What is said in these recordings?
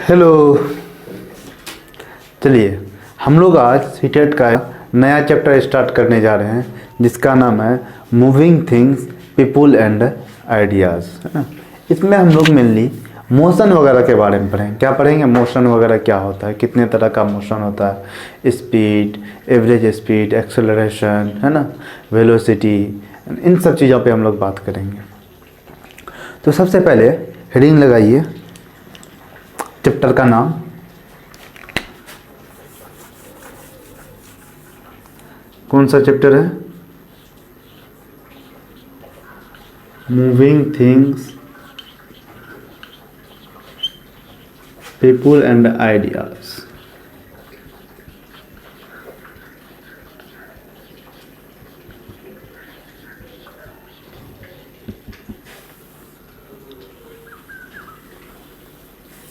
Hello. चलिए हम लोग आज सीटेट का नया चैप्टर स्टार्ट करने जा रहे हैं जिसका नाम है moving things people and ideas, है ना। इसमें हम लोग मेनली मोशन वगैरह के बारे में पढ़ेंगे। क्या पढ़ेंगे? मोशन वगैरह क्या होता है, कितने तरह का मोशन होता है, स्पीड, एवरेज स्पीड, एक्सेलरेशन, है ना, वेलोसिटी, इन सब चीज़ों पे हम लोग बात करेंगे। तो सबसे पहले हेडिंग लगाइए चैप्टर का नाम। कौन सा चैप्टर है? Moving things people and ideas.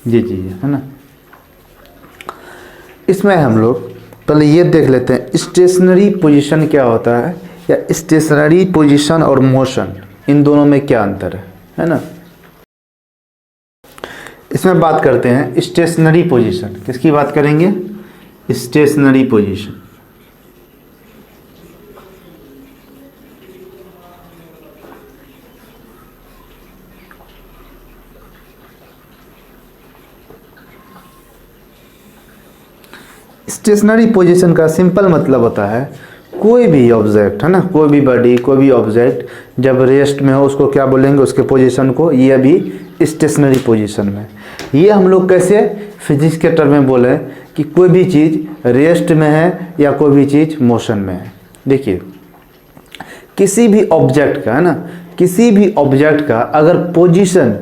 जी है ना। इसमें हम लोग पहले ये देख लेते हैं स्टेशनरी पोजीशन क्या होता है, या स्टेशनरी पोजीशन और मोशन, इन दोनों में क्या अंतर है ना। इसमें बात करते हैं स्टेशनरी पोजीशन। किसकी बात करेंगे? Stationary position. स्टेशनरी पोजीशन का सिंपल मतलब होता है कोई भी ऑब्जेक्ट, है ना, कोई भी बॉडी, कोई भी ऑब्जेक्ट जब रेस्ट में हो उसको क्या बोलेंगे? उसके पोजीशन को। ये अभी स्टेशनरी पोजीशन में। ये हम लोग कैसे फिजिक्स के टर्म में बोले कि कोई भी चीज़ रेस्ट में है या कोई भी चीज़ मोशन में है। देखिए किसी भी ऑब्जेक्ट का, है ना, किसी भी ऑब्जेक्ट का अगर पोजीशन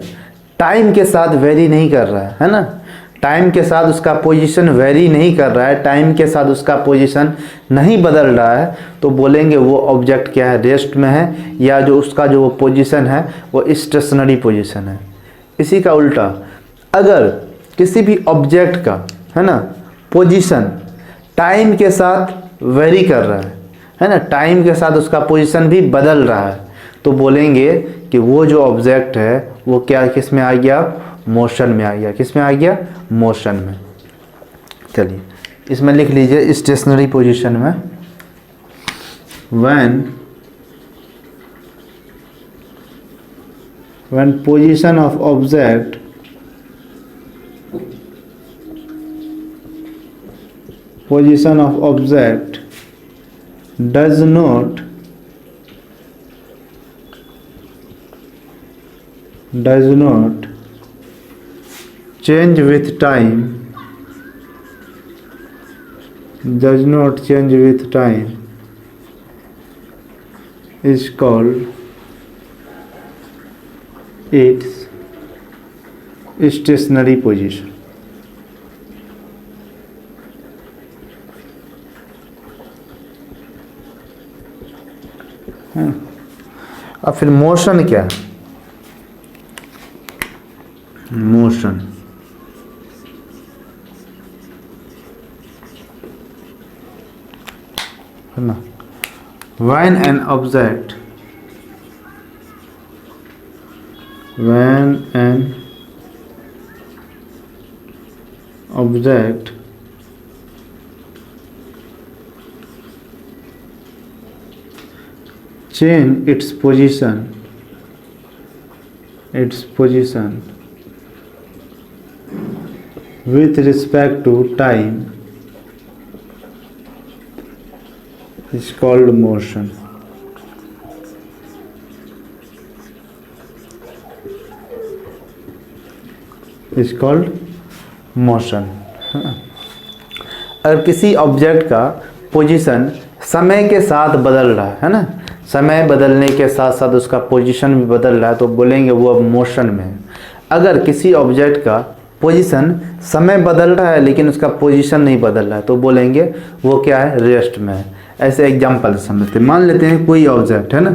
टाइम के साथ वेरी नहीं कर रहा है ना, टाइम के साथ उसका पोजीशन वेरी नहीं कर रहा है, टाइम के साथ उसका पोजीशन नहीं बदल रहा है, तो बोलेंगे वो ऑब्जेक्ट क्या है? रेस्ट में है, या जो उसका जो पोजीशन है वो स्टेशनरी पोजीशन है। इसी का उल्टा अगर किसी भी ऑब्जेक्ट का, है ना, पोजीशन टाइम के साथ वेरी कर रहा है ना, टाइम के साथ उसका पोजीशन भी बदल रहा है, तो बोलेंगे कि वो जो ऑब्जेक्ट है वो क्या, किस में आ गया? मोशन में आ गया। किस में आ गया? मोशन में। चलिए इसमें लिख लीजिए स्टेशनरी पोजीशन में when position of object does not change with time, is called its stationary position। अब फिर मोशन क्या है? मोशन है ना, when an object change its position with respect to time is called motion। अगर किसी object का पोजीशन समय के साथ बदल रहा है ना, समय बदलने के साथ साथ उसका पोजीशन भी बदल रहा है, तो बोलेंगे वो अब मोशन में है। अगर किसी ऑब्जेक्ट का पोजीशन समय बदल रहा है लेकिन उसका पोजीशन नहीं बदल रहा है, तो बोलेंगे वो क्या है? रेस्ट में है। ऐसे एग्जांपल समझते हैं। मान लेते हैं कोई ऑब्जेक्ट है ना,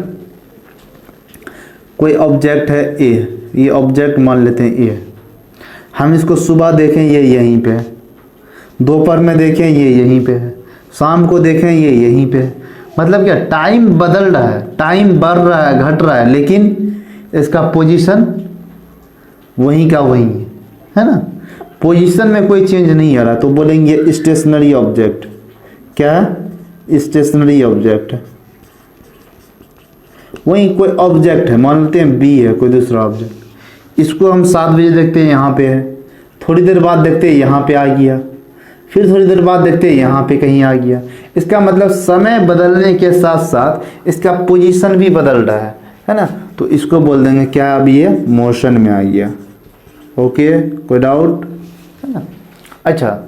कोई ऑब्जेक्ट है ए, ये ऑब्जेक्ट मान लेते हैं ए। हम इसको सुबह देखें ये यहीं पे है, दोपहर में देखें ये यहीं पे है, शाम को देखें ये यहीं पे है। मतलब क्या? टाइम बदल रहा है, टाइम बढ़ रहा है, घट रहा है, लेकिन इसका पोजीशन वहीं का वहीं है ना। पोजीशन में कोई चेंज नहीं आ रहा तो बोलेंगे स्टेशनरी ऑब्जेक्ट। क्या? Stationary object. वहीं कोई ऑब्जेक्ट है, मान लेते हैं बी है कोई दूसरा ऑब्जेक्ट, इसको हम 7 बजे देखते हैं यहाँ पे है, थोड़ी देर बाद देखते हैं यहाँ पे आ गया, फिर थोड़ी देर बाद देखते हैं यहाँ पे कहीं आ गया। इसका मतलब समय बदलने के साथ साथ इसका पोजीशन भी बदल रहा है ना। तो इसको बोल देंगे क्या, अभी ये मोशन में आ गया। ओके, कोई डाउट है ना? अच्छा,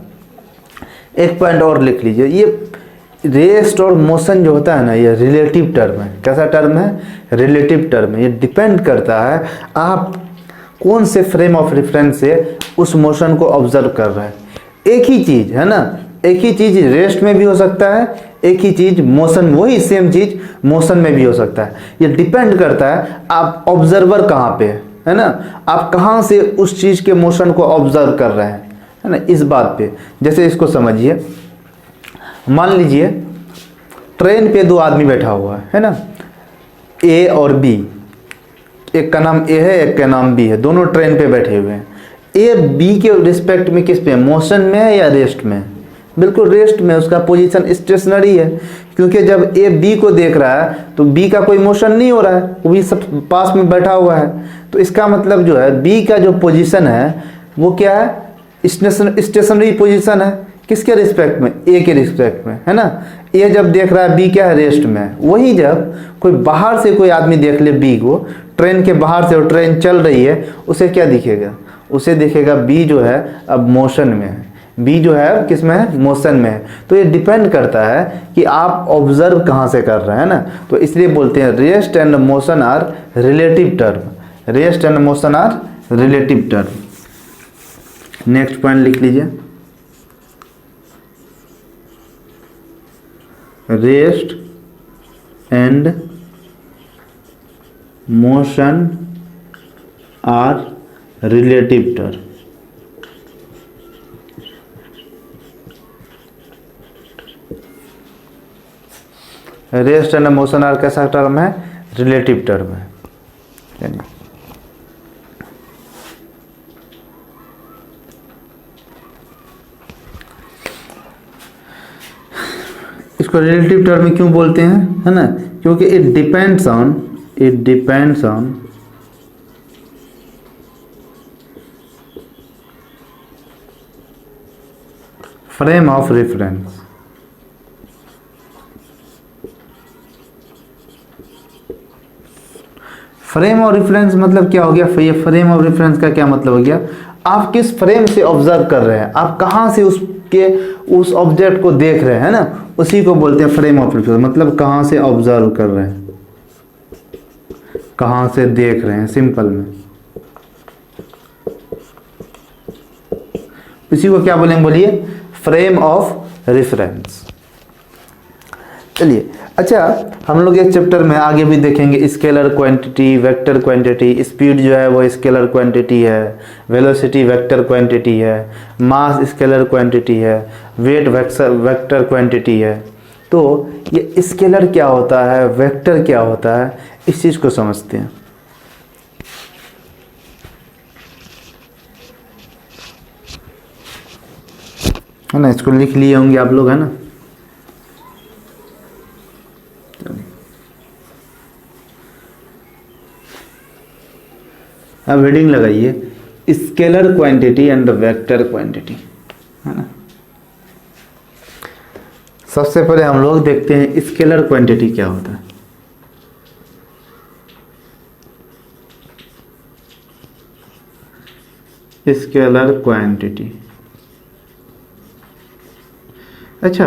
एक पॉइंट और लिख लीजिए, ये रेस्ट और मोशन जो होता है ना, ये रिलेटिव टर्म है। कैसा टर्म है? रिलेटिव टर्म है। ये डिपेंड करता है आप कौन से फ्रेम ऑफ रेफरेंस से उस मोशन को ऑब्जर्व कर रहे हैं। एक ही चीज़ है ना, एक ही चीज़ रेस्ट में भी हो सकता है, एक ही चीज़ मोशन, वही सेम चीज़ मोशन में भी हो सकता है। ये डिपेंड करता है आप ऑब्जर्वर कहाँ पे है ना, आप कहाँ से उस चीज़ के मोशन को ऑब्जर्व कर रहे हैं, है ना, इस बात पे। जैसे इसको समझिए, मान लीजिए ट्रेन पे 2 आदमी बैठा हुआ है ना, ए और बी। एक का नाम ए है, एक का नाम बी है, दोनों ट्रेन पे बैठे हुए हैं। ए बी के रिस्पेक्ट में किस पे, मोशन में है या रेस्ट में? बिल्कुल रेस्ट में। उसका पोजीशन स्टेशनरी है, क्योंकि जब ए बी को देख रहा है तो बी का कोई मोशन नहीं हो रहा है, वो भी सब पास में बैठा हुआ है। तो इसका मतलब जो है बी का जो पोजीशन है वो क्या है, स्टेशनरी पोजीशन है। किसके रिस्पेक्ट में? ए के रिस्पेक्ट में, है ना। ए जब देख रहा है बी क्या है, रेस्ट में। वही जब कोई बाहर से कोई आदमी देख ले बी को, ट्रेन के बाहर से, और ट्रेन चल रही है, उसे क्या दिखेगा? उसे दिखेगा बी जो है अब मोशन में है, बी जो है किस में है, मोशन में है। तो ये डिपेंड करता है कि आप ऑब्जर्व कहाँ से कर रहे हैं ना। तो इसलिए बोलते हैं rest and motion are relative term. Rest and motion are relative term. Next point लिख लीजिए, rest and motion are relative term. Rest and motion are कैसा टर्म है? रिलेटिव टर्म है। यानी इसको रिलेटिव टर्म में क्यों बोलते हैं, है ना, क्योंकि it depends on frame of reference. Frame of reference मतलब क्या हो गया? ये फ्रेम ऑफ रेफरेंस का क्या मतलब हो गया? आप किस फ्रेम से ऑब्जर्व कर रहे हैं, आप कहाँ से उस ऑब्जेक्ट को देख रहे हैं ना, उसी को बोलते हैं फ्रेम ऑफ रेफरेंस। मतलब कहाँ से ऑब्जर्व कर रहे हैं, कहाँ से देख रहे हैं, सिंपल में। इसी को क्या बोलेंगे? बोलिए, फ्रेम ऑफ रेफरेंस। चलिए, अच्छा, हम लोग इस चैप्टर में आगे भी देखेंगे scalar quantity, vector quantity. Speed जो है वो स्केलर क्वांटिटी है, वेलोसिटी वेक्टर क्वांटिटी है, मास स्केलर क्वांटिटी है, वेट वेक्टर क्वांटिटी है। तो ये स्केलर क्या होता है, वेक्टर क्या होता है, इस चीज़ को समझते हैं, है ना। इसको लिख लिए होंगे आप लोग, है ना। अब हेडिंग लगाइए, scalar quantity and vector quantity, है ना। सबसे पहले हम लोग देखते हैं स्केलर क्वांटिटी क्या होता है। स्केलर क्वांटिटी, अच्छा,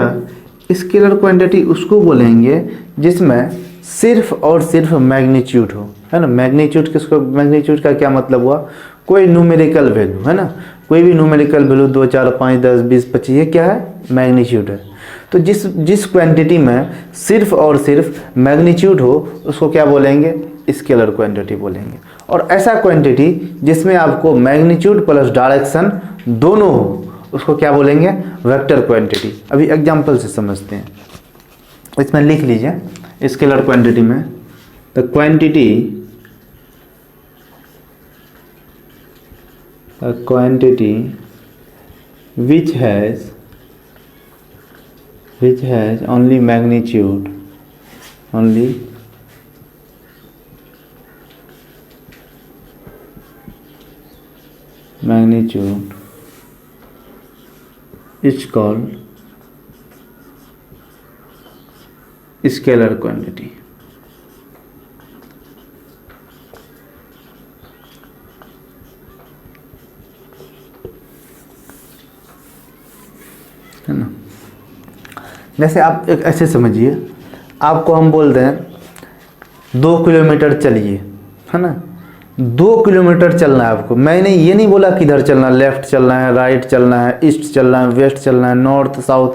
स्केलर क्वांटिटी उसको बोलेंगे जिसमें सिर्फ और सिर्फ मैग्नीट्यूड हो, है ना। मैग्नीट्यूड किसको, मैग्नीट्यूड का क्या मतलब हुआ? कोई न्यूमेरिकल वैल्यू, है ना, कोई भी न्यूमेरिकल वैल्यू 2, 4, 5, 10, 20, 25, ये क्या है? मैग्नीट्यूड है। तो जिस क्वांटिटी में सिर्फ और सिर्फ मैग्नीट्यूड हो उसको क्या बोलेंगे? स्केलर क्वांटिटी बोलेंगे। और ऐसा क्वांटिटी जिसमें आपको मैग्नीट्यूड प्लस डायरेक्शन दोनों हो उसको क्या बोलेंगे? Vector quantity. अभी एग्जांपल से समझते हैं, इसमें लिख लीजिए स्केलर क्वांटिटी में, the quantity which has only magnitude is called scalar quantity. है ना। जैसे आप एक ऐसे समझिए, आपको हम बोल दें 2 किलोमीटर चलिए, है ना। 2 किलोमीटर चलना है आपको। मैंने ये नहीं बोला किधर चलना, लेफ्ट चलना है, राइट चलना है, ईस्ट चलना है, वेस्ट चलना है, नॉर्थ साउथ,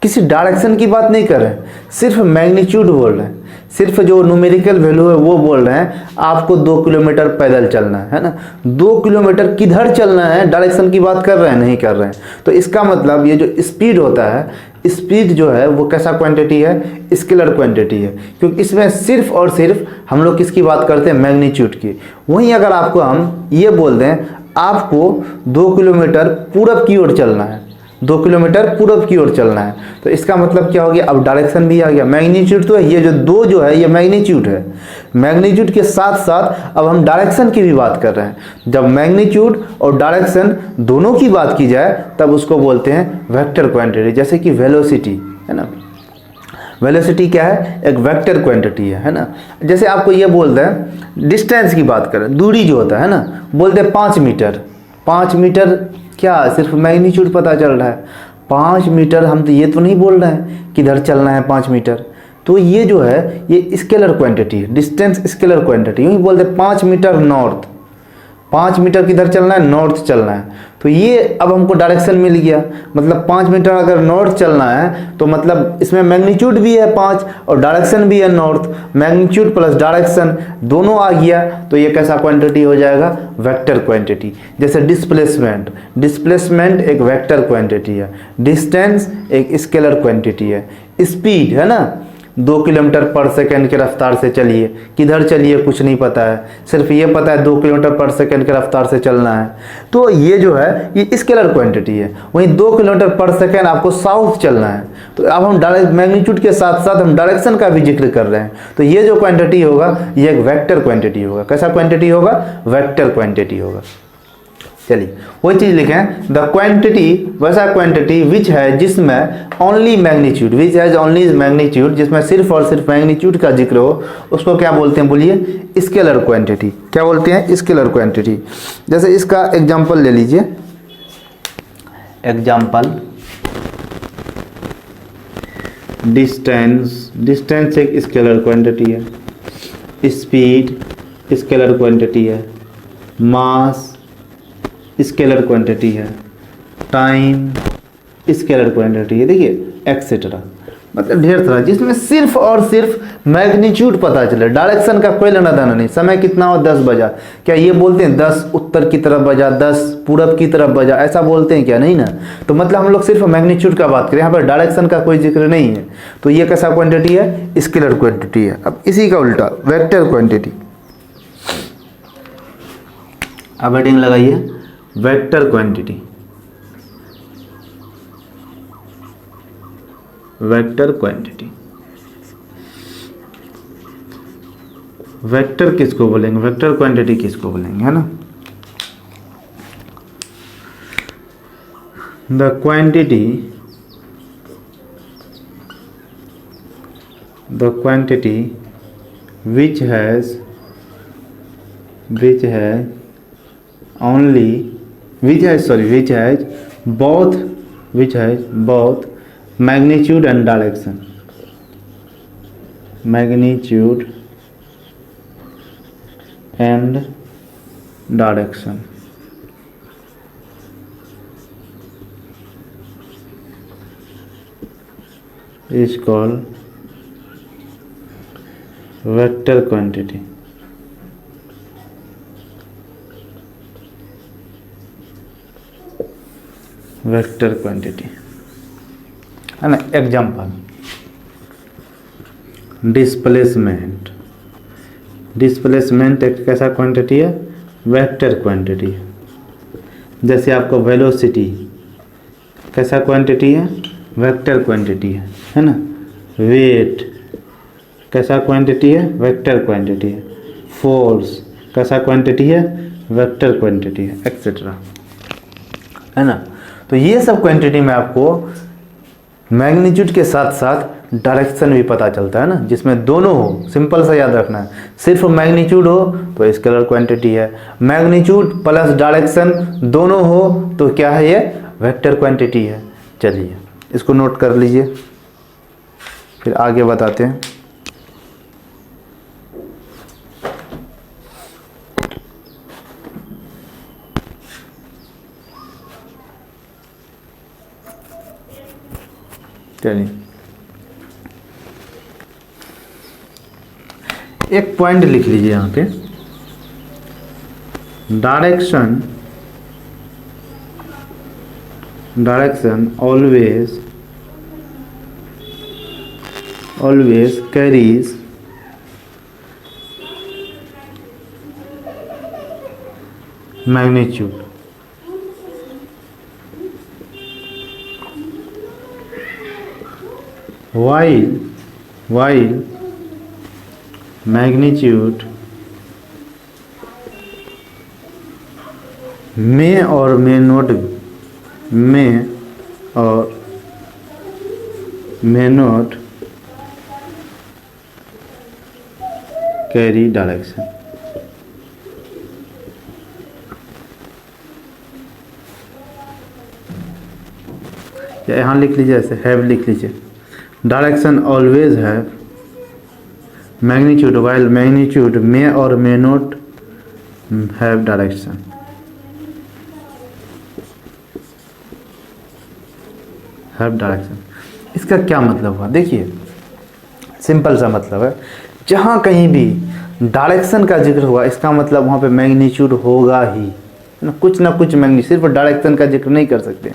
किसी डायरेक्शन की बात नहीं कर रहे हैं, सिर्फ मैग्नीट्यूड बोल रहे हैं, सिर्फ जो न्यूमेरिकल वैल्यू है वो बोल रहे हैं। आपको 2 किलोमीटर पैदल चलना है ना। 2 किलोमीटर किधर चलना है, डायरेक्शन की बात कर रहे हैं, नहीं कर रहे हैं। तो इसका मतलब ये जो स्पीड होता है, स्पीड जो है वो कैसा क्वांटिटी है, स्केलर क्वांटिटी है, क्योंकि इसमें सिर्फ और सिर्फ हम लोग किसकी बात करते हैं, मैग्नीट्यूड की। वहीं अगर आपको हम ये बोल दें आपको 2 किलोमीटर पूरब की ओर चलना है, 2 किलोमीटर पूरब की ओर चलना है, तो इसका मतलब क्या हो गया, अब डायरेक्शन भी आ गया। मैग्नीट्यूड तो है, ये जो 2 जो है ये मैग्नीट्यूड है। मैग्नीट्यूड के साथ साथ अब हम डायरेक्शन की भी बात कर रहे हैं। जब मैग्नीट्यूड और डायरेक्शन दोनों की बात की जाए तब उसको बोलते हैं वेक्टर क्वांटिटी। जैसे कि वेलोसिटी है ना, वेलोसिटी क्या है, एक वेक्टर क्वांटिटी है ना। जैसे आपको ये बोल दें डिस्टेंस की बात करें, दूरी जो होता है ना, बोलते हैं 5 मीटर। 5 मीटर क्या, सिर्फ मैग्नीट्यूड पता चल रहा है। 5 मीटर, हम तो ये तो नहीं बोल रहे हैं किधर चलना है 5 मीटर। तो ये जो है ये स्केलर क्वांटिटी है, डिस्टेंस स्केलर क्वांटिटी। यूँ ही बोलते हैं 5 मीटर नॉर्थ, 5 मीटर किधर चलना है, नॉर्थ चलना है। तो ये अब हमको डायरेक्शन मिल गया। मतलब 5 मीटर अगर नॉर्थ चलना है तो मतलब इसमें मैग्नीट्यूड भी है 5 और डायरेक्शन भी है नॉर्थ। मैग्नीट्यूड प्लस डायरेक्शन दोनों आ गया तो ये कैसा क्वांटिटी हो जाएगा, वेक्टर क्वांटिटी। जैसे डिस्प्लेसमेंट, डिस्प्लेसमेंट एक वेक्टर क्वांटिटी है, डिस्टेंस एक स्केलर क्वांटिटी है। स्पीड है ना, 2 किलोमीटर पर सेकेंड के रफ्तार से चलिए, किधर चलिए कुछ नहीं पता है, सिर्फ ये पता है 2 किलोमीटर पर सेकेंड के रफ्तार से चलना है। तो ये जो है ये स्केलर क्वांटिटी है। वहीं 2 किलोमीटर पर सेकेंड आपको साउथ चलना है। तो अब हम डायरेक्ट मैग्नीट्यूड के साथ साथ हम डायरेक्शन का भी जिक्र कर रहे हैं। तो ये जो क्वांटिटी होगा ये एक वेक्टर क्वांटिटी होगा। कैसा क्वांटिटी होगा, वेक्टर क्वांटिटी होगा। चलिए वही चीज लिखें, द क्वांटिटी, वैसा क्वांटिटी विच है जिसमें only magnitude, which has only magnitude, जिसमें सिर्फ और सिर्फ मैग्नीट्यूड का जिक्र हो, उसको क्या बोलते हैं, बोलिए स्केलर क्वांटिटी। क्या बोलते हैं, स्केलर क्वांटिटी। जैसे इसका एग्जांपल ले लीजिए, एग्जांपल डिस्टेंस, डिस्टेंस एक स्केलर क्वांटिटी है। स्पीड स्केलर क्वांटिटी है। मास स्केलर क्वांटिटी है। टाइम स्केलर क्वांटिटी है। देखिए एक्सेट्रा, मतलब ढेर सारा, जिसमें सिर्फ और सिर्फ मैग्नीट्यूड पता चले, डायरेक्शन का कोई लेना देना नहीं। समय कितना हो, 10 बजा, क्या ये बोलते हैं 10 उत्तर की तरफ बजा, 10 पूरब की तरफ बजा, ऐसा बोलते हैं क्या, नहीं ना। तो मतलब हम लोग सिर्फ मैग्नीट्यूड का बात करें, यहाँ पर डायरेक्शन का कोई जिक्र नहीं है। तो ये कैसा क्वांटिटी है, स्केलर क्वांटिटी है। अब इसी का उल्टा वेक्टर क्वांटिटी, अब हेडिंग लगाइए vector quantity. Vector quantity, vector किसको बोलेंगे, वेक्टर क्वांटिटी किसको बोलेंगे, है ना। The quantity, the quantity which has only which has both magnitude and direction, magnitude and direction is called vector quantity. Vector quantity है ना। एग्जांपल डिस्प्लेसमेंट, डिस्प्लेसमेंट एक कैसा क्वांटिटी है, वेक्टर क्वांटिटी है। जैसे आपको वेलोसिटी कैसा क्वांटिटी है? वेक्टर क्वांटिटी है ना। वेट कैसा क्वांटिटी है? वेक्टर क्वांटिटी है। फोर्स कैसा क्वांटिटी है? वेक्टर क्वांटिटी है, एक्सेट्रा, है ना। तो ये सब क्वांटिटी में आपको मैग्नीट्यूड के साथ साथ डायरेक्शन भी पता चलता है ना, जिसमें दोनों हो। सिंपल सा याद रखना है, सिर्फ मैग्नीट्यूड हो तो स्केलर क्वांटिटी है, मैग्नीट्यूड प्लस डायरेक्शन दोनों हो तो क्या है? ये वेक्टर क्वांटिटी है। चलिए इसको नोट कर लीजिए, फिर आगे बताते हैं। चलिए एक पॉइंट लिख लीजिए यहाँ पे, direction always carries magnitude. While magnitude may or may not carry direction. या यहाँ लिख लीजिए, ऐसे हैव लिख लीजिए। Direction always have magnitude, while magnitude may और may not have direction. Have direction, इसका क्या मतलब हुआ? देखिए सिंपल सा मतलब है, जहाँ कहीं भी डायरेक्शन का जिक्र हुआ इसका मतलब वहाँ पे मैग्नीट्यूड होगा ही, है ना। कुछ ना कुछ मैग्नीट्यूड, सिर्फ डायरेक्शन का जिक्र नहीं कर सकते,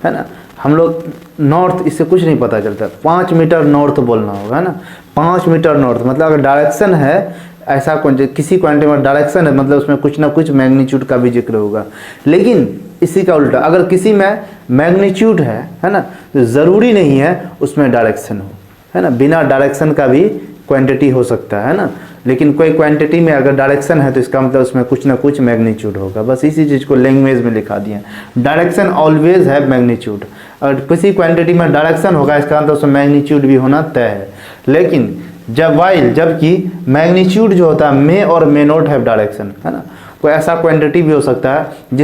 है ना। हम लोग नॉर्थ, इससे कुछ नहीं पता चलता, 5 मीटर नॉर्थ बोलना होगा, है ना। 5 मीटर नॉर्थ मतलब अगर डायरेक्शन है, ऐसा किसी क्वांटिटी में डायरेक्शन है मतलब उसमें कुछ ना कुछ मैग्नीट्यूड का भी जिक्र होगा। लेकिन इसी का उल्टा, अगर किसी में मैग्नीट्यूड है ना, तो ज़रूरी नहीं है उसमें डायरेक्शन हो, है ना। बिना डायरेक्शन का भी क्वांटिटी हो सकता है ना। लेकिन कोई क्वांटिटी में अगर डायरेक्शन है तो इसका मतलब उसमें कुछ ना कुछ मैग्नीट्यूड होगा। बस इसी चीज़ को लैंग्वेज में लिखा दिया, डायरेक्शन ऑलवेज है मैग्नीट्यूड। अगर किसी क्वांटिटी में डायरेक्शन होगा इसका मतलब उसमें मैग्नीट्यूड भी होना तय है। लेकिन जबकि मैग्नीट्यूड जो होता है मे और मे नॉट हैव डायरेक्शन, है ना। कोई ऐसा क्वांटिटी भी हो सकता है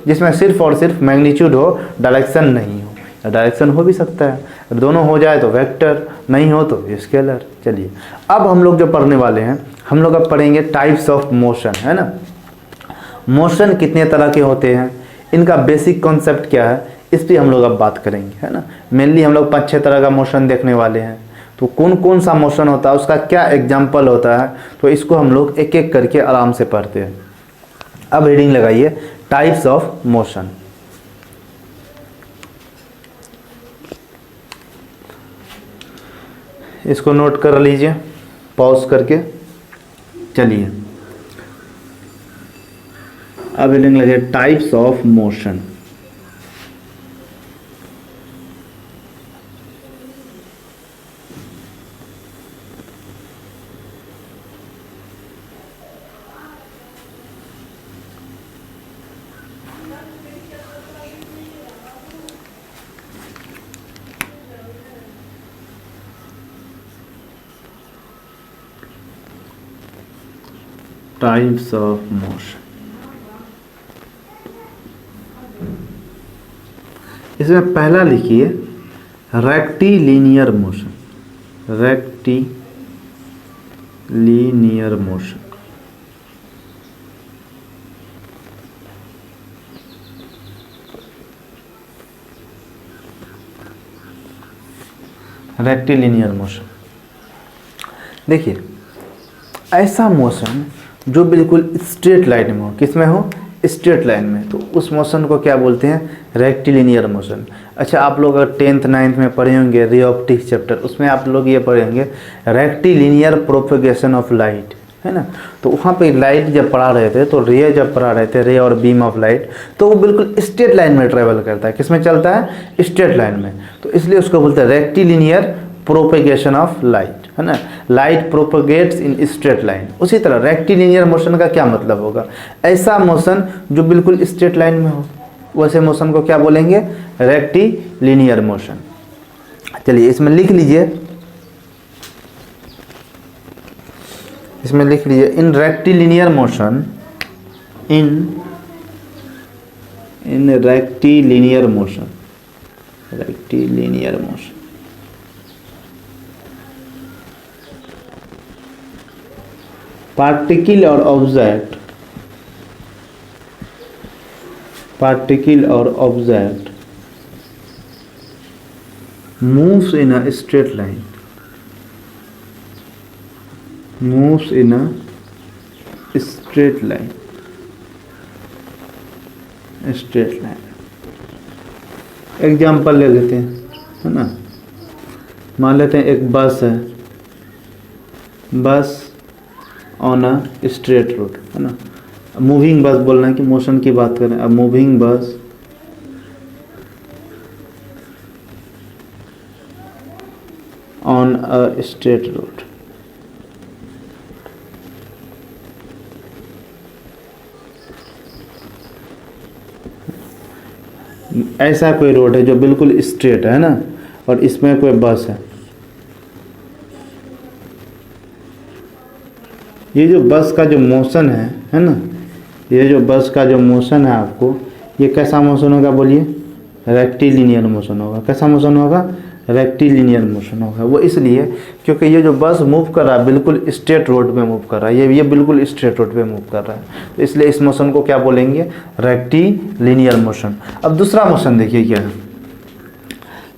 जिसमें सिर्फ और सिर्फ मैग्नीट्यूड हो, डायरेक्शन नहीं हो। डायरेक्शन हो भी सकता है, दोनों हो जाए तो वेक्टर, नहीं हो तो स्केलर। चलिए अब हम लोग जो पढ़ने वाले हैं, हम लोग अब पढ़ेंगे टाइप्स ऑफ मोशन, है ना। मोशन कितने तरह के होते हैं, इनका बेसिक कॉन्सेप्ट क्या है, इस पर हम लोग अब बात करेंगे, है ना। मेनली हम लोग 5-6 तरह का मोशन देखने वाले हैं। तो कौन कौन सा मोशन होता है, उसका क्या एग्जाम्पल होता है, तो इसको हम लोग एक एक करके आराम से पढ़ते हैं। अब हेडिंग लगाइए, टाइप्स ऑफ मोशन। इसको नोट कर लीजिए पॉज करके। चलिए अब हेडिंग लगे types of motion. Types of motion, इसमें पहला लिखिए rectilinear motion. Rectilinear motion, rectilinear motion. देखिए ऐसा मोशन जो बिल्कुल स्ट्रेट लाइन में हो, किस में हो? स्ट्रेट लाइन में, तो उस मोशन को क्या बोलते हैं? Rectilinear motion. अच्छा आप लोग अगर 10th 9th में पढ़े होंगे रे ऑप्टिक्स चैप्टर, उसमें आप लोग ये पढ़े होंगे रेक्टिलिनियर प्रोपेगेशन ऑफ लाइट, है ना। तो वहाँ पे लाइट जब पढ़ा रहे थे, तो रे जब पढ़ा रहे थे, रे और बीम ऑफ लाइट, तो वो बिल्कुल स्ट्रेट लाइन में ट्रेवल करता है। किस में चलता है? स्ट्रेट लाइन में। तो इसलिए उसको बोलते हैं रेक्टिलिनियर प्रोपेगेशन ऑफ लाइट, है ना। Light propagates in straight line. उसी तरह रेक्टिलिनियर मोशन का क्या मतलब होगा? ऐसा मोशन जो बिल्कुल स्ट्रेट लाइन में हो, वैसे मोशन को क्या बोलेंगे? Rectilinear motion. चलिए इसमें लिख लीजिए, इसमें लिख लीजिए in rectilinear motion, in rectilinear motion, rectilinear motion particle और ऑब्जेक्ट, पार्टिकल और object moves in a straight line, moves in a straight line, straight line। Example ले लेते हैं, है ना। मान लेते हैं एक बस है, बस ऑन अ स्ट्रेट रोड, है ना। मूविंग बस बोलना है कि मोशन की बात करें। अब मूविंग बस ऑन अ स्ट्रेट रोड, ऐसा कोई रोड है जो बिल्कुल स्ट्रेट है ना, और इसमें कोई बस है। ये जो बस का जो मोशन है ना, ये जो बस का जो मोशन है आपको, ये कैसा मोशन होगा? बोलिए, रेक्टिलिनियर मोशन होगा। कैसा मोशन होगा? रेक्टिलिनियर मोशन होगा। वो इसलिए क्योंकि ये जो बस मूव कर रहा है बिल्कुल स्ट्रेट रोड में मूव कर रहा है, ये बिल्कुल स्ट्रेट रोड पे मूव कर रहा है, तो इसलिए इस मोशन को क्या बोलेंगे? Rectilinear motion. अब दूसरा मोशन देखिए क्या है।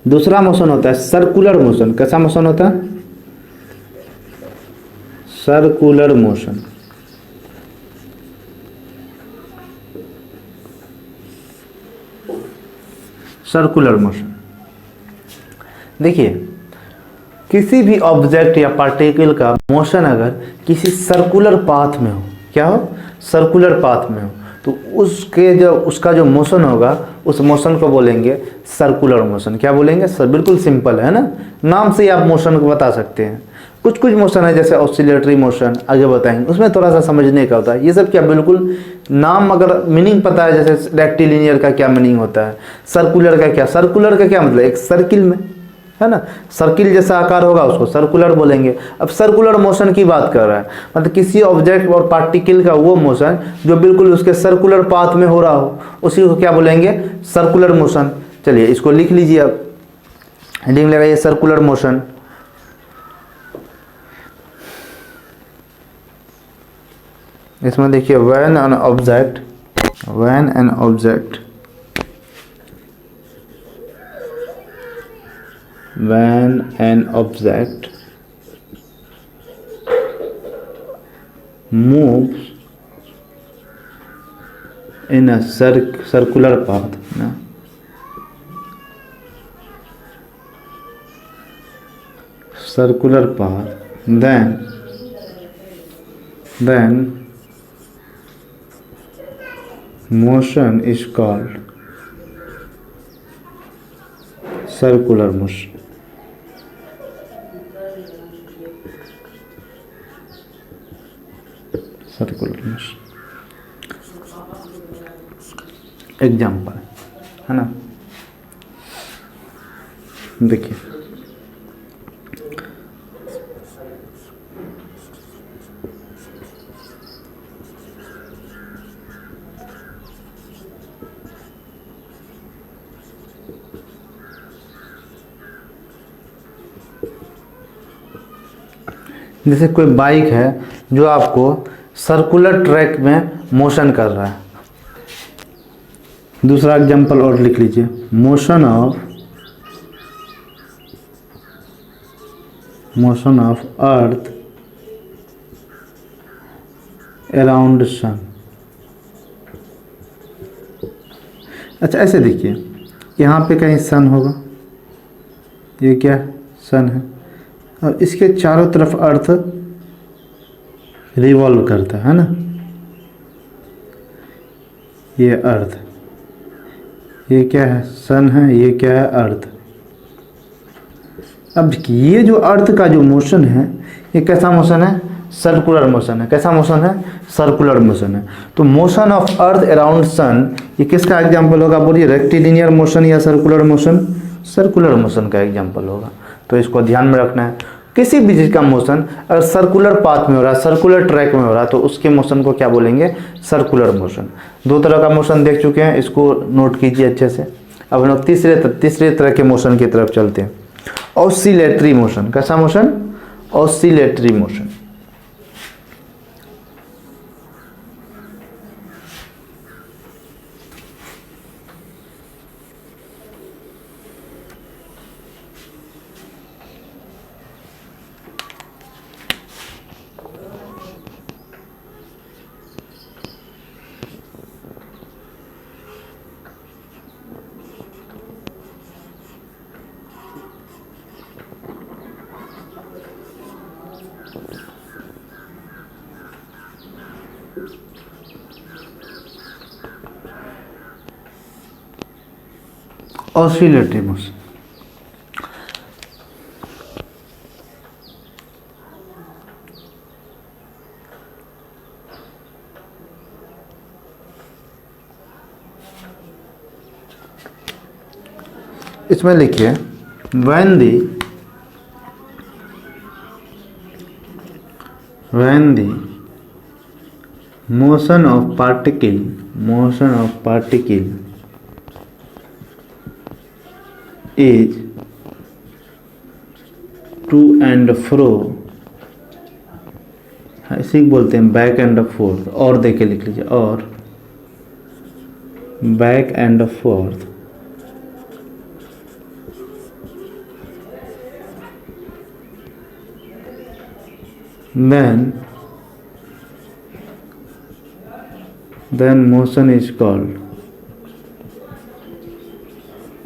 दूसरा मोशन होता है सर्कुलर मोशन। कैसा मोशन होता है? Circular motion. सर्कुलर मोशन देखिए, किसी भी ऑब्जेक्ट या पार्टिकल का मोशन अगर किसी सर्कुलर पाथ में हो, क्या हो? सर्कुलर पाथ में हो, तो उसका जो मोशन होगा, उस मोशन को बोलेंगे सर्कुलर मोशन। क्या बोलेंगे? सर बिल्कुल सिंपल है ना, नाम से ही आप मोशन को बता सकते हैं। कुछ मोशन है जैसे ऑसिलेटरी मोशन, आगे बताएंगे, उसमें थोड़ा सा समझने का होता है। ये सब क्या बिल्कुल नाम, अगर मीनिंग पता है, जैसे रेक्टिलिनियर का क्या मीनिंग होता है, सर्कुलर का क्या, सर्कुलर का क्या मतलब? एक सर्किल में, है ना, सर्किल जैसा आकार होगा उसको सर्कुलर बोलेंगे। अब सर्कुलर मोशन की बात कर रहा है, मतलब किसी ऑब्जेक्ट और पार्टिकल का वो मोशन जो बिल्कुल उसके सर्कुलर पाथ में हो रहा हो, उसी को क्या बोलेंगे? Circular motion. चलिए इसको लिख लीजिए, अब हेडिंग लगाइए सर्कुलर मोशन। इसमें देखिए when an object, when an object, when an object moves in a circular path, na, circular path, then motion is called circular motion। Circular motion example है ना। देखिए जैसे कोई बाइक है जो आपको सर्कुलर ट्रैक में मोशन कर रहा है। दूसरा एग्जांपल और लिख लीजिए, motion of earth around sun. अच्छा ऐसे देखिए, यहाँ पे कहीं सन होगा, ये क्या सन है, और इसके चारों तरफ अर्थ रिवॉल्व करता है ना, ये अर्थ, ये क्या है सन है, ये क्या है अर्थ। अब ये जो अर्थ का जो मोशन है ये कैसा मोशन है, सर्कुलर मोशन है। कैसा मोशन है, सर्कुलर मोशन है। तो motion of earth around sun ये किसका एग्जांपल होगा, बोलिए रेक्टिलिनियर मोशन या सर्कुलर मोशन, सर्कुलर मोशन का एग्जांपल होगा। तो इसको ध्यान में रखना है। किसी भी चीज़ का मोशन अगर सर्कुलर पाथ में हो रहा है, सर्कुलर ट्रैक में हो रहा है, तो उसके मोशन को क्या बोलेंगे, सर्कुलर मोशन। दो तरह का मोशन देख चुके हैं, इसको नोट कीजिए अच्छे से। अब हम लोग तीसरे तरह के मोशन की तरफ चलते हैं, ऑसिलेटरी मोशन। कैसा motion, oscillatory motion. Oscillatory motion इसमें लिखिए when the motion of particle is to and fro, इसी को बोलते हैं बैक एंड फोर्थ, और देखे लिख लीजिए, और back and fourth then motion is called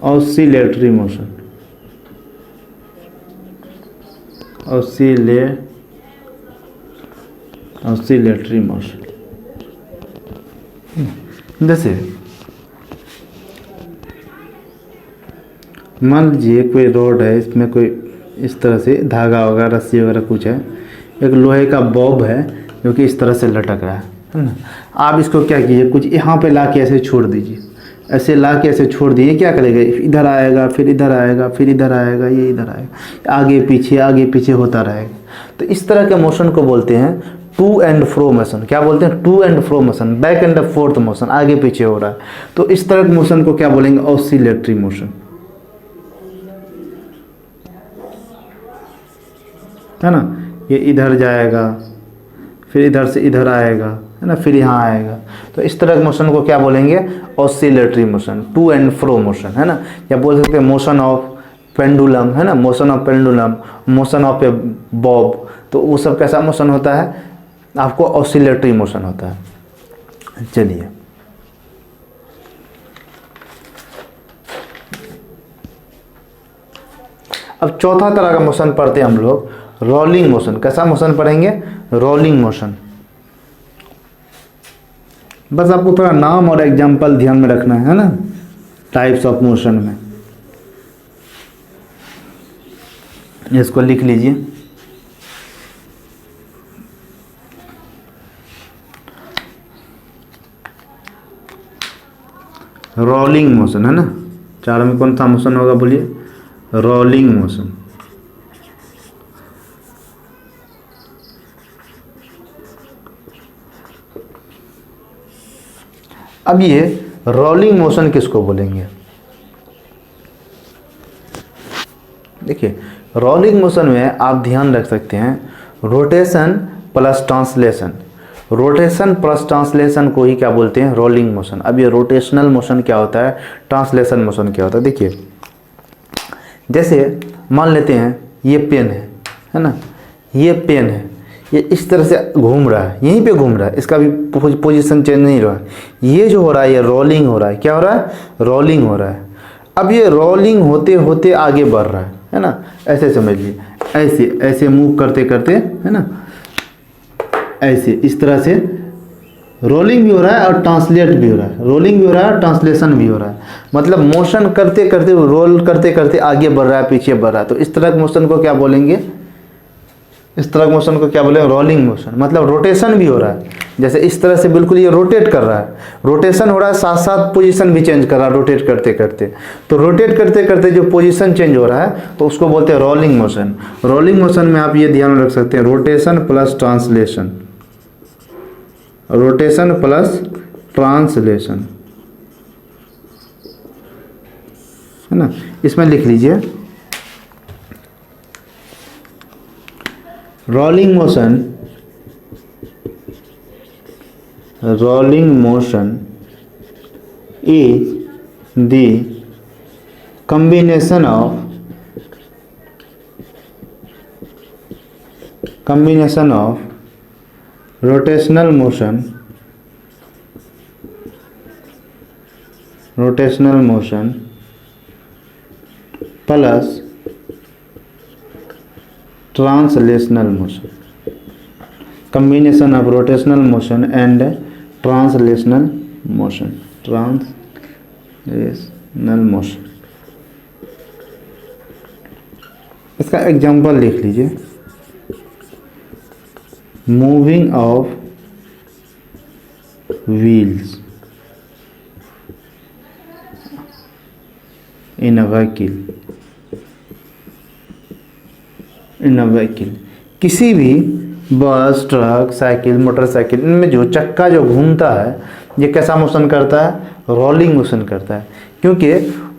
oscillatory motion. Oscillatory motion। जैसे मान लीजिए कोई रोड है, इसमें कोई इस तरह से धागा वगैरह रस्सी वगैरह कुछ है, एक लोहे का बॉब है जो कि इस तरह से लटक रहा है ना। आप इसको क्या कीजिए, कुछ यहाँ पे ला के ऐसे छोड़ दीजिए, ऐसे ला के ऐसे छोड़ दीजिए, क्या करेगा, इधर आएगा, फिर इधर आएगा, फिर इधर आएगा, ये इधर आएगा, आगे पीछे होता रहेगा। तो इस तरह के मोशन को बोलते हैं टू एंड फ्रो मोशन। क्या बोलते हैं, to and fro motion, back and forth motion, आगे पीछे हो रहा है। तो इस तरह के मोशन को क्या बोलेंगे, ऑसिलेटरी मोशन, है ना। ये इधर जाएगा, फिर इधर से इधर आएगा, है ना, फिर यहाँ आएगा। तो इस तरह के मोशन को क्या बोलेंगे, oscillatory motion, to and fro motion, है ना। या बोल सकते हैं मोशन ऑफ पेंडुलम, है ना, motion of pendulum, motion of A Bob. तो वो सब कैसा मोशन होता है, आपको ऑसिलेटरी मोशन होता है। चलिए अब चौथा तरह का मोशन पढ़ते हैं हम लोग, रोलिंग मोशन। कैसा मोशन पढ़ेंगे, रोलिंग मोशन। बस आपको थोड़ा नाम और एग्जांपल ध्यान में रखना है ना, टाइप्स ऑफ मोशन में। इसको लिख लीजिए, रोलिंग मोशन, है ना। चार में कौन सा मोशन होगा, बोलिए, रोलिंग मोशन। अब ये रोलिंग मोशन किसको बोलेंगे, देखिए रोलिंग मोशन में आप ध्यान रख सकते हैं rotation plus translation. Rotation plus translation को ही क्या बोलते हैं, रोलिंग मोशन। अब ये रोटेशनल मोशन क्या होता है, ट्रांसलेशन मोशन क्या होता है। देखिए जैसे मान लेते हैं ये पेन है ना, ये पेन है, ये इस तरह से घूम रहा है, यहीं पे घूम रहा है, इसका भी पोजीशन चेंज नहीं रहा है। ये जो हो रहा है ये रोलिंग हो रहा है। क्या हो रहा है, रोलिंग हो रहा है। अब ये रोलिंग होते होते आगे बढ़ रहा है ना। ऐसे समझिए, ऐसे ऐसे मूव करते करते, है ना, ऐसे इस तरह से रोलिंग भी हो रहा है और ट्रांसलेट भी हो रहा है, रोलिंग भी हो रहा है और ट्रांसलेशन भी हो रहा है। मतलब मोशन करते करते, रोल करते करते आगे बढ़ रहा है, पीछे बढ़ रहा है। तो इस तरह के मोशन को क्या बोलेंगे? इस तरह के मोशन को क्या बोलेंगे? Rolling motion. मतलब रोटेशन भी हो रहा है, जैसे इस तरह से बिल्कुल ये रोटेट कर रहा है, रोटेशन हो रहा है, साथ साथ पोजीशन भी चेंज कर रहा है रोटेट करते करते। तो रोटेट करते करते जो पोजीशन चेंज हो रहा है तो उसको बोलते हैं रोलिंग मोशन। रोलिंग मोशन में आप ये ध्यान रख सकते हैं, rotation plus translation, rotation plus translation, है ना। इसमें लिख लीजिए rolling motion, rolling motion is the combination of rotational motion plus translational motion, combination of rotational motion and translational motion, translational motion. इसका एग्जांपल लिख लीजिए, moving of wheels in a vehicle, किसी भी बस, ट्रक, साइकिल, मोटरसाइकिल, इनमें जो चक्का जो घूमता है ये कैसा मोशन करता है? रोलिंग मोशन करता है, क्योंकि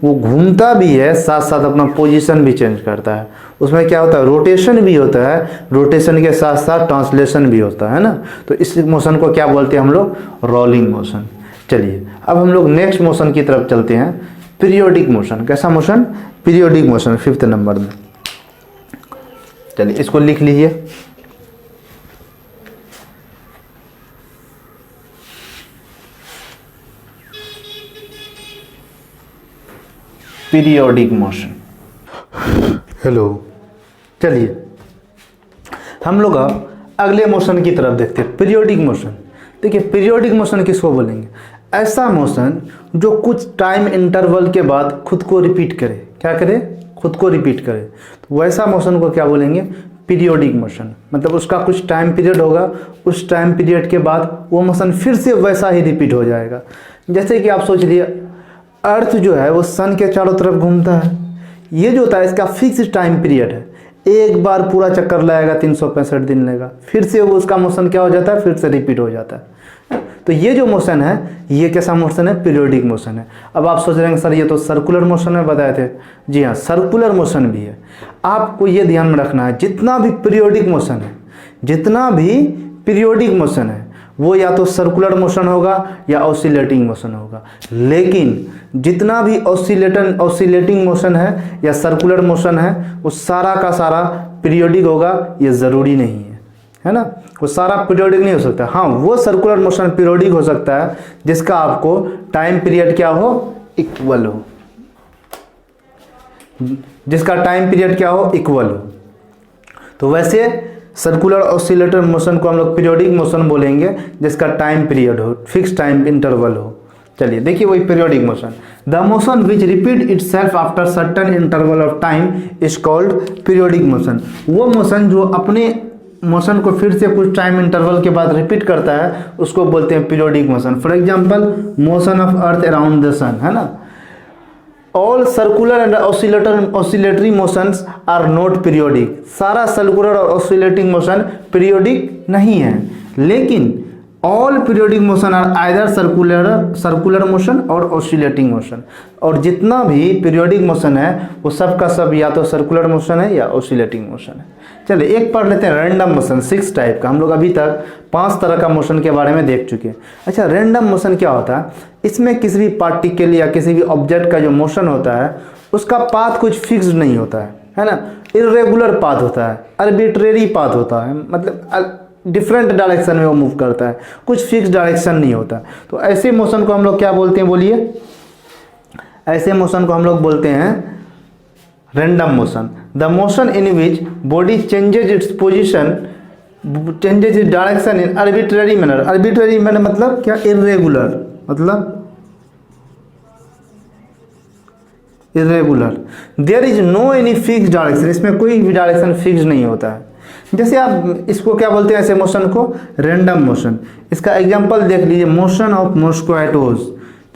वो घूमता भी है साथ साथ अपना पोजीशन भी चेंज करता है। उसमें क्या होता है? रोटेशन भी होता है, रोटेशन के साथ साथ ट्रांसलेशन भी होता है ना। तो इस मोशन को क्या बोलते हैं हम लोग? Rolling motion. चलिए अब हम लोग नेक्स्ट मोशन की तरफ चलते हैं, पीरियोडिक मोशन। कैसा motion? Periodic motion, 5th number में। चलिए इसको लिख लीजिए, पीरियोडिक मोशन। हेलो, चलिए हम लोग अगले मोशन की तरफ देखते हैं, पीरियोडिक मोशन। देखिए पीरियोडिक मोशन किसको बोलेंगे? ऐसा मोशन जो कुछ टाइम इंटरवल के बाद खुद को रिपीट करे। क्या करे? खुद को रिपीट करे। तो वैसा मोशन को क्या बोलेंगे? Periodic motion. मतलब उसका कुछ टाइम पीरियड होगा, उस टाइम पीरियड के बाद वो मोशन फिर से वैसा ही रिपीट हो जाएगा। जैसे कि आप सोच लिए अर्थ जो है वो सन के चारों तरफ घूमता है, ये जो होता है इसका फिक्स टाइम पीरियड है, एक बार पूरा चक्कर लगाएगा 365 दिन लेगा, फिर से वो उसका मोशन क्या हो जाता है? फिर से रिपीट हो जाता है। तो ये जो मोशन है ये कैसा मोशन है? पीरियोडिक मोशन है। अब आप सोच रहे हैं सर ये तो सर्कुलर मोशन में बताए थे। जी हाँ, सर्कुलर मोशन भी है। आपको ये ध्यान में रखना है, जितना भी पीरियोडिक मोशन है वो या तो सर्कुलर मोशन होगा या ऑसिलेटिंग मोशन होगा। लेकिन जितना भी ऑसिलेटिंग मोशन है या सर्कुलर मोशन है वो सारा का सारा पीरियोडिक होगा, ये ज़रूरी नहीं है ना। वो सारा पीरियोडिक नहीं हो सकता। हाँ, वो सर्कुलर मोशन पीरियोडिक हो सकता है जिसका आपको टाइम पीरियड क्या हो? इक्वल हो, जिसका टाइम पीरियड क्या हो? इक्वल हो। तो वैसे सर्कुलर ऑसिलेटर मोशन को हम लोग पीरियोडिक मोशन बोलेंगे जिसका टाइम पीरियड हो, फिक्स टाइम इंटरवल हो। चलिए देखिए वही periodic motion, the motion which repeat itself after certain interval of time is called periodic motion. वो मोशन जो अपने मोशन को फिर से कुछ टाइम इंटरवल के बाद रिपीट करता है उसको बोलते हैं periodic motion. For example motion of earth around the sun, है ना। All circular and oscillatory motions are not periodic. सारा सर्कुलर और ऑसिलेटिंग मोशन पीरियोडिक नहीं है, लेकिन all periodic motion are either circular motion और ऑसिलेटिंग मोशन। और जितना भी पीरियोडिक मोशन है वो सब का सब या तो सर्कुलर मोशन है या ऑसिलेटिंग मोशन है। चलिए एक पढ़ लेते हैं रैंडम मोशन, 6 टाइप का। हम लोग अभी तक 5 तरह का मोशन के बारे में देख चुके हैं। अच्छा, रैंडम मोशन क्या होता है? इसमें किसी भी पार्टिकल या किसी भी ऑब्जेक्ट का जो मोशन होता है उसका पाथ कुछ फिक्स्ड नहीं होता है ना। इरेगुलर पाथ होता है, आर्बिट्रेरी पाथ होता है, मतलब डिफरेंट डायरेक्शन में वो मूव करता है, कुछ फिक्स डायरेक्शन नहीं होता। तो ऐसे मोशन को हम लोग क्या बोलते हैं? बोलिए। ऐसे मोशन को हम लोग बोलते हैं random motion. The motion in which body changes its position changes direction in arbitrary manner. Arbitrary manner मतलब क्या? इरेगुलर, मतलब irregular. There is no any fix direction, इसमें कोई भी डायरेक्शन फिक्स नहीं होता है। जैसे आप इसको क्या बोलते हैं, ऐसे मोशन को रैंडम मोशन। इसका एग्जांपल देख लीजिए, मोशन ऑफ मॉस्क्विटोज,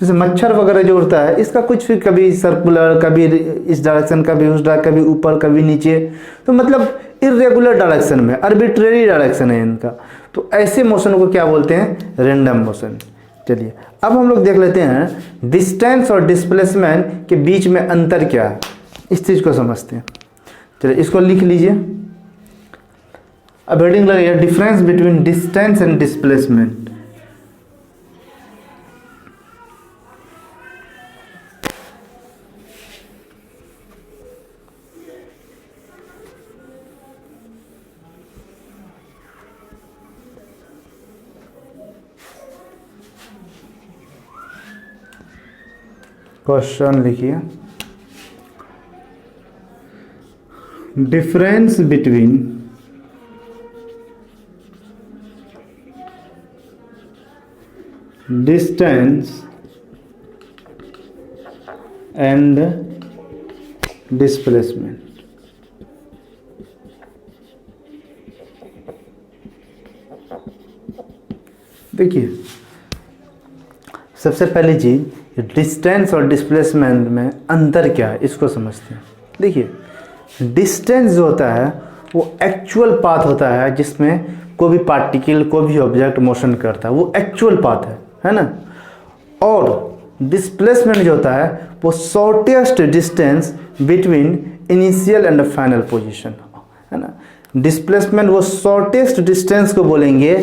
जैसे मच्छर वगैरह जो उड़ता है, इसका कुछ भी कभी सर्कुलर, कभी इस डायरेक्शन, कभी उस डायरेक्शन, कभी ऊपर, कभी नीचे, तो मतलब इरेगुलर डायरेक्शन में, आर्बिट्रेरी डायरेक्शन है इनका। तो ऐसे मोशन को क्या बोलते हैं? Random motion. चलिए अब हम लोग देख लेते हैं डिस्टेंस और डिस्प्लेसमेंट के बीच में अंतर क्या है, इस चीज़ को समझते हैं। चलिए इसको लिख लीजिए, अब हेडिंग लगे difference between distance and displacement. Question लिखिए, difference between distance and displacement. देखिए सबसे पहली चीज, डिस्टेंस और डिस्प्लेसमेंट में अंतर क्या है इसको समझते हैं। देखिए डिस्टेंस जो होता है वो एक्चुअल पाथ होता है जिसमें कोई भी पार्टिकल, कोई भी ऑब्जेक्ट मोशन करता है, वो एक्चुअल पाथ है ना। और डिस्प्लेसमेंट जो होता है वो shortest distance between initial and final position, है ना। डिस्प्लेसमेंट वो शॉर्टेस्ट डिस्टेंस को बोलेंगे।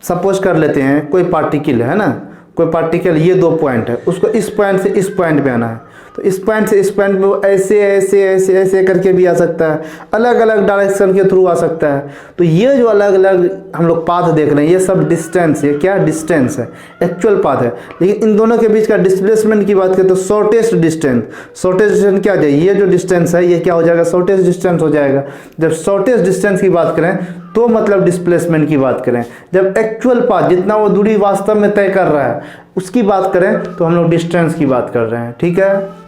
सपोज कर लेते हैं कोई पार्टिकल है ना, कोई पार्टिकल, ये दो पॉइंट है, उसको इस पॉइंट से इस पॉइंट पे आना है, तो इस पॉइंट से इस पॉइंट में वो ऐसे ऐसे ऐसे ऐसे करके भी आ सकता है, अलग अलग डायरेक्शन के थ्रू आ सकता है। तो ये जो अलग अलग हम लोग पाथ देख रहे हैं, ये सब डिस्टेंस है। क्या? डिस्टेंस है, एक्चुअल पाथ है। लेकिन इन दोनों के बीच का डिस्प्लेसमेंट की बात करें तो शॉर्टेस्ट डिस्टेंस, शॉर्टेस्ट डिस्टेंस क्या हो जाएगा? ये जो डिस्टेंस है ये क्या हो जाएगा? शॉर्टेस्ट डिस्टेंस हो जाएगा। जब शॉर्टेस्ट डिस्टेंस की बात करें तो मतलब डिस्प्लेसमेंट की बात करें। जब एक्चुअल पाथ, जितना वो दूरी वास्तव में तय कर रहा है, उसकी बात करें तो हम लोग डिस्टेंस की बात कर रहे हैं, ठीक है।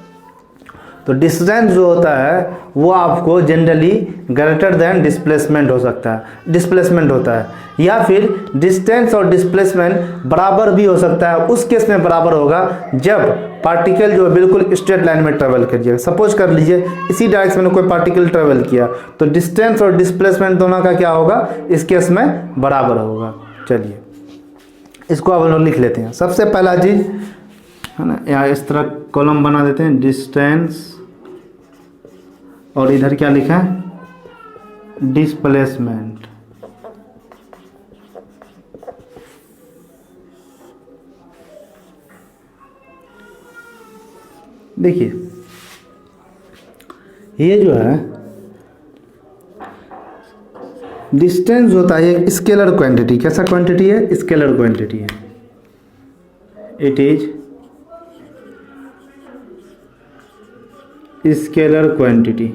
तो डिस्टेंस जो होता है वो आपको जनरली ग्रेटर देन डिस्प्लेसमेंट हो सकता है, डिस्प्लेसमेंट होता है, या फिर डिस्टेंस और डिस्प्लेसमेंट बराबर भी हो सकता है। उस केस में बराबर होगा जब पार्टिकल जो है बिल्कुल स्ट्रेट लाइन में ट्रेवल करिएगा। सपोज कर लीजिए इसी डायरेक्शन में कोई पार्टिकल ट्रेवल किया, तो डिस्टेंस और डिस्प्लेसमेंट दोनों का क्या होगा? इस केस में बराबर होगा। चलिए इसको अब हम लोग लिख लेते हैं। सबसे पहला चीज है ना, यहाँ इस तरह कॉलम बना देते हैं, डिस्टेंस और इधर क्या लिखा है? डिस्प्लेसमेंट। देखिए ये जो है डिस्टेंस होता है एक स्केलर क्वांटिटी। कैसा क्वांटिटी है? स्केलर क्वांटिटी है। It is scalar quantity.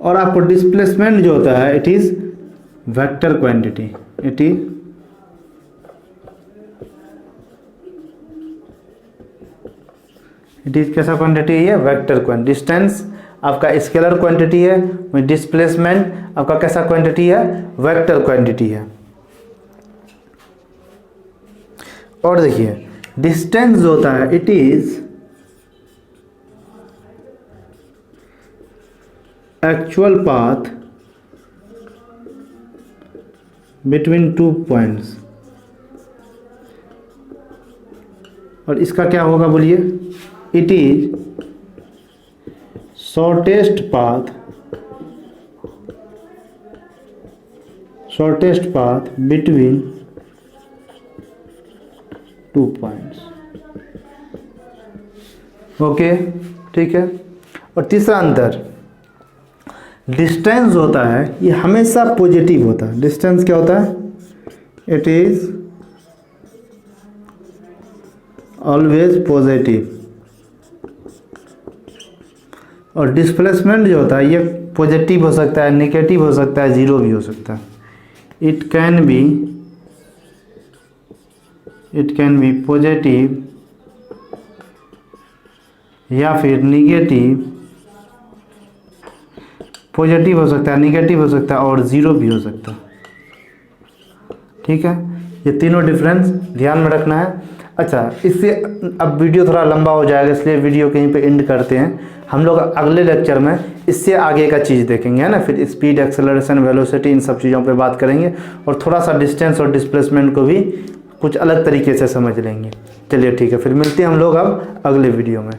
और आपको डिस्प्लेसमेंट जो होता है it is vector quantity. It is कैसा क्वांटिटी है? Vector quantity. डिस्टेंस आपका स्केलर क्वांटिटी है, डिस्प्लेसमेंट आपका कैसा क्वांटिटी है? वेक्टर क्वांटिटी है। और देखिए डिस्टेंस जो होता है it is actual path between two points. और इसका क्या होगा बोलिए? It is shortest path between two points. Okay, ठीक है। और तीसरा अंतर, डिस्टेंस होता है ये हमेशा पॉजिटिव होता है। डिस्टेंस क्या होता है? It is always positive. और डिस्प्लेसमेंट जो होता है ये पॉजिटिव हो सकता है, नेगेटिव हो सकता है, ज़ीरो भी हो सकता है। इट कैन बी पॉजिटिव या फिर निगेटिव, पॉजिटिव हो सकता है, निगेटिव हो सकता है और ज़ीरो भी हो सकता है। ठीक है, ये तीनों डिफरेंस ध्यान में रखना है। अच्छा, इससे अब वीडियो थोड़ा लंबा हो जाएगा, इसलिए वीडियो कहीं पे एंड करते हैं। हम लोग अगले लेक्चर में इससे आगे का चीज़ देखेंगे, है ना। फिर स्पीड, एक्सेलरेशन, वेलोसिटी, इन सब चीज़ों पे बात करेंगे और थोड़ा सा डिस्टेंस और डिस्प्लेसमेंट को भी कुछ अलग तरीके से समझ लेंगे। चलिए ठीक है, फिर मिलते हैं हम लोग अब अगले वीडियो में।